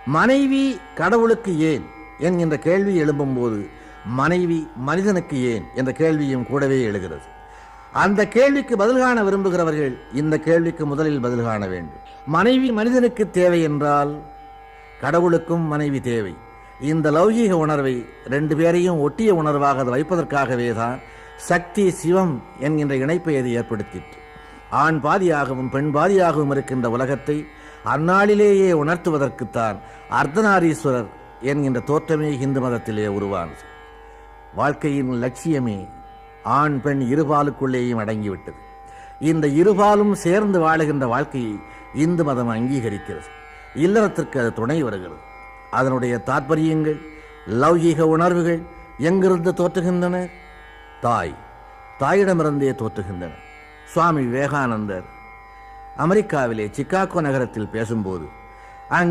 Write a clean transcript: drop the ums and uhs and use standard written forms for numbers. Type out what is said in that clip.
மனைவி கடவுளுக்கு ஏன் என்கின்ற கேள்வி எழும்பும்போது மனைவி மனிதனுக்கு ஏன் என்ற கேள்வியும் கூடவே எழுகிறது. அந்த கேள்விக்கு பதில் காண விரும்புகிறவர்கள் இந்த கேள்விக்கு முதலில் பதில் காண வேண்டும். மனைவி மனிதனுக்கு தேவை என்றால் கடவுளுக்கும் மனைவி தேவை. இந்த லௌகீக உணர்வை ரெண்டு பேரையும் ஒட்டிய உணர்வாக வைப்பதற்காகவே தான் சக்தி சிவம் என்கின்ற இணைப்பை அது ஏற்படுத்திற்று. ஆண் பாதியாகவும் பெண் பாதியாகவும் இருக்கின்ற உலகத்தை அந்நாளிலேயே உணர்த்துவதற்குத்தான் அர்த்தநாரீஸ்வரர் என்கின்ற தோற்றமே இந்து மதத்திலே உருவானது. வாழ்க்கையின் லட்சியமே ஆண் பெண் இருபாலுக்குள்ளேயும் அடங்கிவிட்டது. இந்த இருபாலும் சேர்ந்து வாழுகின்ற வாழ்க்கையை இந்து மதம் அங்கீகரிக்கிறது. இல்லறத்திற்கு அது துணை வருகிறது. அதனுடைய தாற்பயங்கள் லௌகீக உணர்வுகள் எங்கிருந்து தோற்றுகின்றன? தாயிடமிருந்தே தோற்றுகின்றன. சுவாமி விவேகானந்தர் அமெரிக்காவிலே சிகாகோ நகரத்தில் பேசும்போது